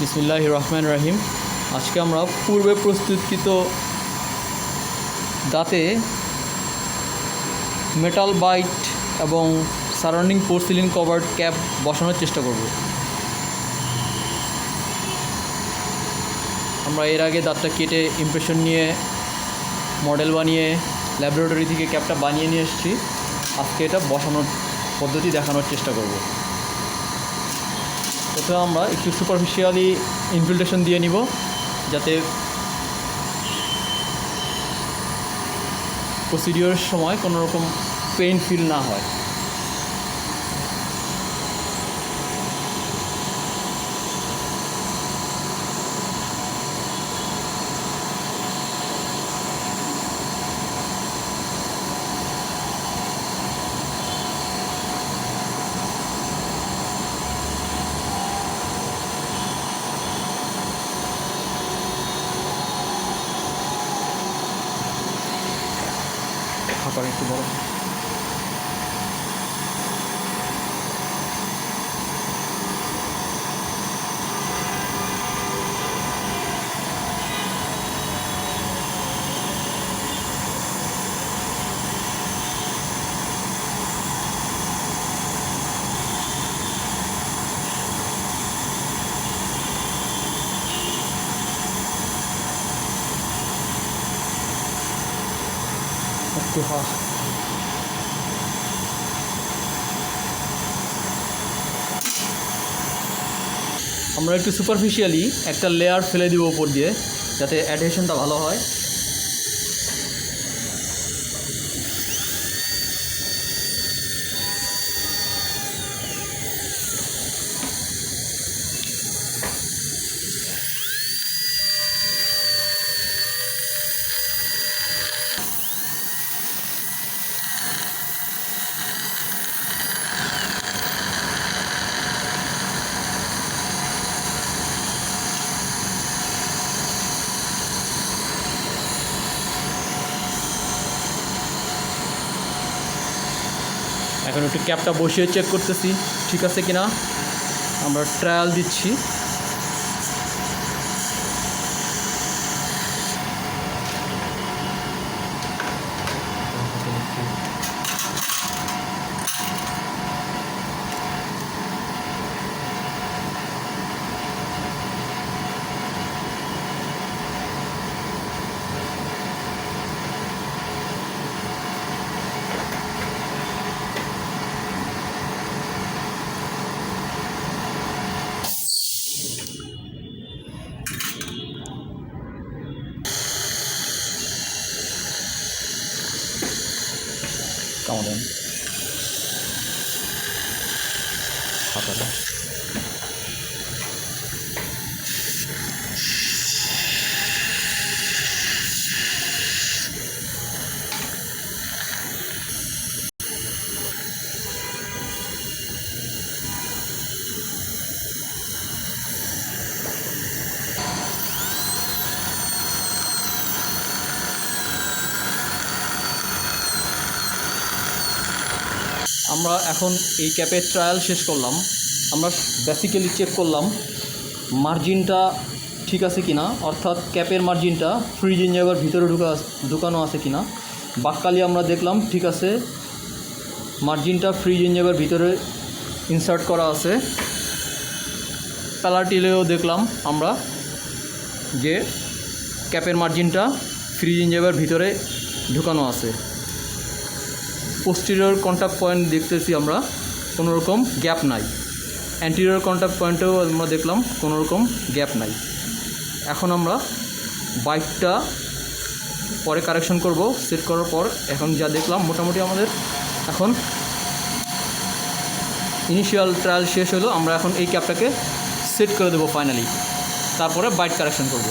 বিসমিল্লাহির রহমানির রহিম। আজকে আমরা পূর্বে প্রস্তুতকৃত দাঁতে মেটাল বাইট এবং সারাউন্ডিং পোর্সিলিন কভার্ড ক্যাপ বসানোর চেষ্টা করব। আমরা এর আগে দাঁতটা কেটে ইমপ্রেশন নিয়ে মডেল বানিয়ে ল্যাবরেটরি থেকে ক্যাপটা বানিয়ে নিয়ে এসেছি। আজকে এটা বসানোর পদ্ধতি দেখানোর চেষ্টা করব। প্রথমে আমরা একটু সুপারফিশিয়ালি ইনফিল্ট্রেশন দিয়ে নিব, যাতে প্রসিডিওরের সময় কোনো রকম পেইন ফিল না হয়। খাবার একটু বড়। একটু আমরা একটু সুপারফিশিয়ালি একটা লেয়ার ফেলে দিব উপর দিয়ে, যাতে অ্যাডহেশনটা ভালো হয়। এখন একটু ক্যাপটা বসিয়ে চেক করতেছি ঠিক আছে কিনা, আমরা ট্রায়াল দিচ্ছি। কেমন খাতাটা আমরা এখন এই ক্যাপের ট্রায়াল শেষ করলাম। আমরা বেসিক্যালি চেক করলাম মার্জিনটা ঠিক আছে কিনা, অর্থাৎ ক্যাপের মার্জিনটা ফ্রিজ ইঞ্জাবার ভিতরে ঢুকানো আছে কিনা। বাক্কালি আমরা দেখলাম ঠিক আছে, মার্জিনটা ফ্রিজ ইঞ্জাবার ভিতরে ইনসার্ট করা আছে। প্যালাটিলেও দেখলাম আমরা যে ক্যাপের মার্জিনটা ফ্রিজ ইঞ্জাবার ভিতরে ঢুকানো আছে। পোস্টেরিয়র কন্ট্যাক্ট পয়েন্ট দেখতেছি আমরা, কোনো রকম গ্যাপ নাই। অ্যান্টেরিয়র কন্ট্যাক্ট পয়েন্টেও আমরা দেখলাম কোনো রকম গ্যাপ নাই। এখন আমরা বাইকটা পরে কারেকশন করব সেট করার পর। এখন যা দেখলাম মোটামুটি আমাদের এখন ইনিশিয়াল ট্রায়াল শেষ হলো। আমরা এখন এই ক্যাপটাকে সেট করে দেবো ফাইনালি, তারপরে বাইক কারেকশন করব।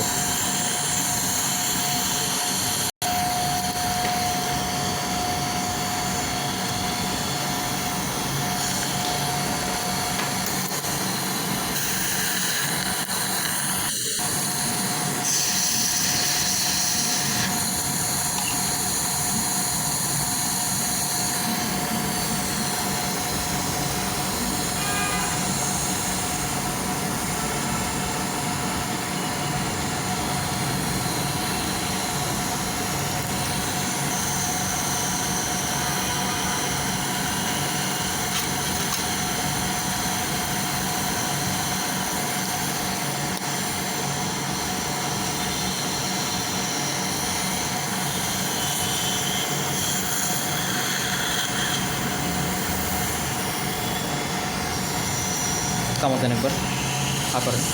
কামড় দেন একবার, হা করেন।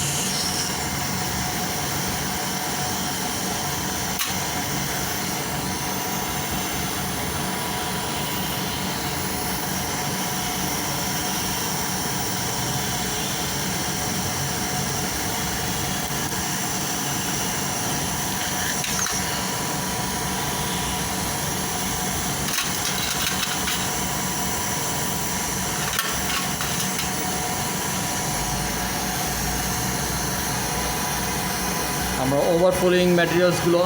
আমরা ওভারফ্লোয়িং ম্যাটেরিয়ালসগুলো,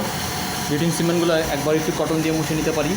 হিটিং সিমেন্টগুলো একবার একটু কটন দিয়ে মুছে নিতে পারি।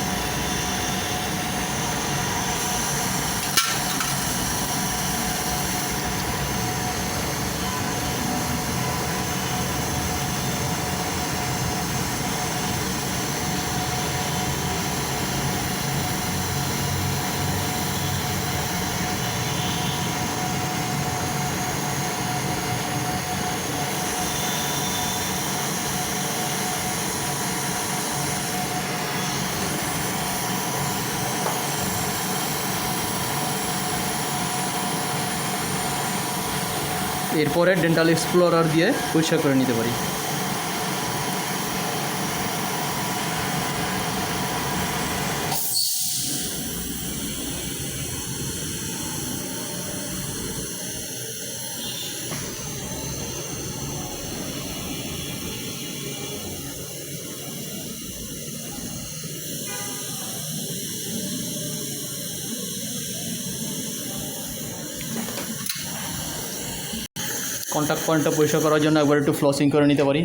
এরপরে ডেন্টাল এক্সপ্লোরার দিয়ে পরিষ্কার করে নিতে পারি। কন্ট্যাক্ট পয়েন্টটা পরিষ্কার করার জন্য একবার একটু ফ্লসিং করে নিতে পারি।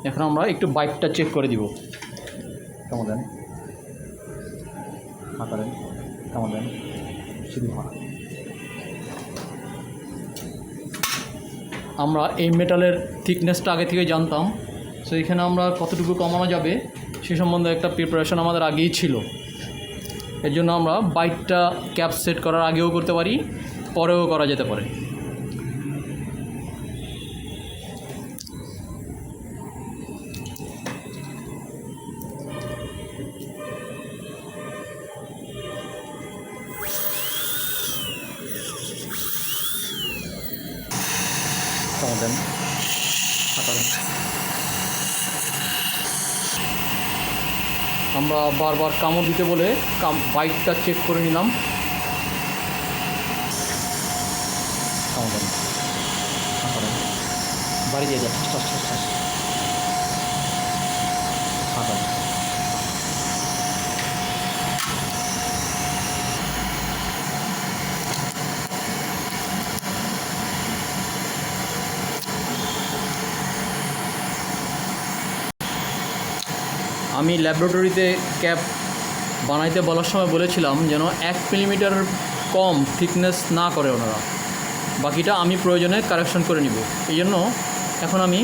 এখন আমরা একটু বাইকটা চেক করে দিব। কেমন দেন, হা করেন, কেমন দেন, শুধু হা। আমরা এই মেটালের থিকনেসটা আগে থেকে জানতাম, সো এখানে আমরা কতটুকু কমানো যাবে সে সম্বন্ধে একটা প্রিপারেশন আমাদের আগেই ছিল। এর জন্য আমরা বাইকটা ক্যাপ সেট করার আগেও করতে পারি, পরেও করা যেতে পারে। দেন, আমরা বারবার কামড় দিতে বলে বাইকটা চেক করে নিলাম। বাড়ি দিয়ে যাচ্ছে আমি ল্যাবরেটরিতে ক্যাপ বানাইতে বলার সময় বলেছিলাম যেন 1 মিলিমিটার কম থিকনেস না করে ওনারা, বাকিটা আমি প্রয়োজনে কারেকশন করে নিব। এই জন্য এখন আমি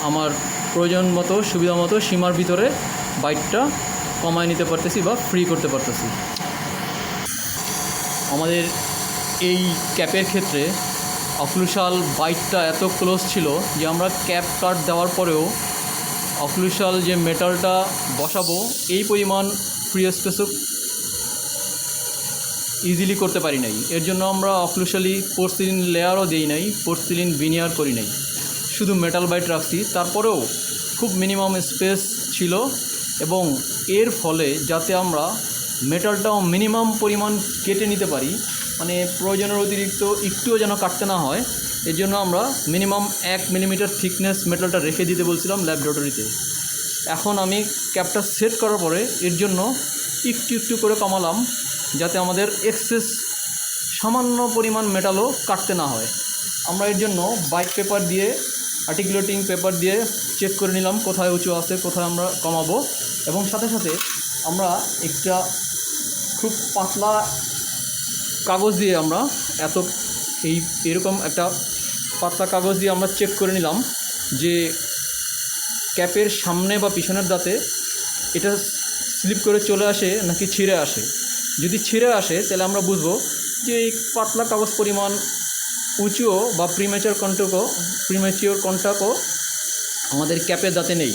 আমার প্রয়োজন মতো সুবিধা মতো সীমার ভিতরে বাইকটা কমায় নিতে পারতেছি বা ফ্রি করতে পারতেছি। আমাদের এই ক্যাপের ক্ষেত্রে অক্লুসাল বাইকটা এত ক্লোজ ছিল যে আমরা ক্যাপ কাট দেওয়ার পরেও অক্লুসাল যে মেটালটা বসাবো এই পরিমাণ ফ্রি স্পেসও ইজিলি করতে পারি নাই। এর জন্য আমরা অক্লুসালি পোর্সিলিন লেয়ারও দিই নাই, পোর্সিলিন ভিনিয়ার করি নাই, শুধু মেটাল বাইট রাখছি। তারপরেও খুব মিনিমাম স্পেস ছিল এবং এর ফলে যাতে আমরা মেটালটাও মিনিমাম পরিমাণ কেটে নিতে পারি, মানে প্রয়োজনের অতিরিক্ত একটুও যেন কাটতে না হয়, এর জন্য আমরা মিনিমাম 1 মিলিমিটার থিকনেস মেটালটা রেখে দিতে বলছিলাম ল্যাবরেটরিতে। এখন আমি ক্যাপটা সেট করার পরে এর জন্য একটু একটু করে কমালাম, যাতে আমাদের এক্সেস সামান্য পরিমাণ মেটালও কাটতে না হয়। আমরা এর জন্য বাইক পেপার দিয়ে, আর্টিকুলেটিং পেপার দিয়ে চেক করে নিলাম কোথায় উঁচু আছে, কোথায় আমরা কমাবো। এবং সাথে সাথে আমরা একটা খুব পাতলা কাগজ দিয়ে আমরা এরকম একটা পাতলা কাগজ দিয়ে আমরা চেক করে নিলাম যে ক্যাপের সামনে বা পিছনের দাঁতে এটা স্লিপ করে চলে আসে নাকি ছিঁড়ে আসে। যদি ছিঁড়ে আসে তাহলে আমরা বুঝবো যে এই পাতলা কাগজ পরিমাণ উঁচুও বা প্রিমেচিওর কন্টাক্টও আমাদের ক্যাপের দাঁতে নেই।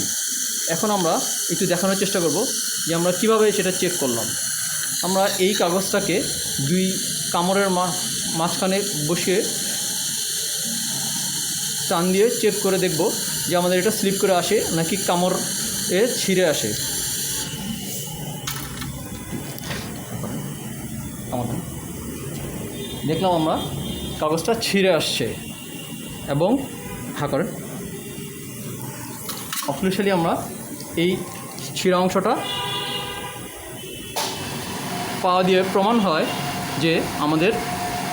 এখন আমরা একটু দেখানোর চেষ্টা করব যে আমরা কিভাবে সেটা চেক করলাম। আমরা এই কাগজটাকে দুই কামড়ের মাঝখানে বসিয়ে টান দিয়ে চেক করে দেখব যে আমাদের এটা স্লিপ করে আসে নাকি কামড়ে ছিঁড়ে আসে। দেখলাম আমরা কাগজটা ছিঁড়ে আসছে এবং করেন অফিশিয়ালি আমরা এই ছিঁড়া অংশটা পাওয়া দিয়ে প্রমাণ হয় যে আমাদের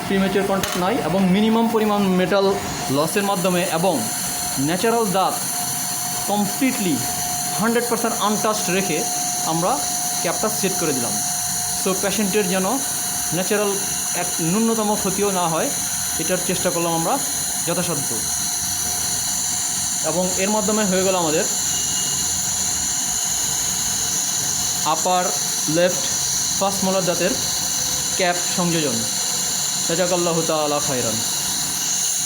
প্রিমেচিওর কন্টাক্ট নাই এবং মিনিমাম পরিমাণ মেটাল লসের মাধ্যমে এবং ন্যাচারাল দাঁত কমপ্লিটলি 100% আনটাচড রেখে আমরা ক্যাপটা সেট করে দিলাম। সো পেশেন্টের যেন ন্যাচারাল এক ন্যূনতম ক্ষতিও না হয়, এটার চেষ্টা করলাম আমরা যথাসাধ্য। এবং এর মাধ্যমে হয়ে গেল আমাদের আপার লেফট ফার্স্ট মোলার দাঁতের ক্যাপ সংযোজন। জাযাকাল্লাহু তাআলা খায়রান।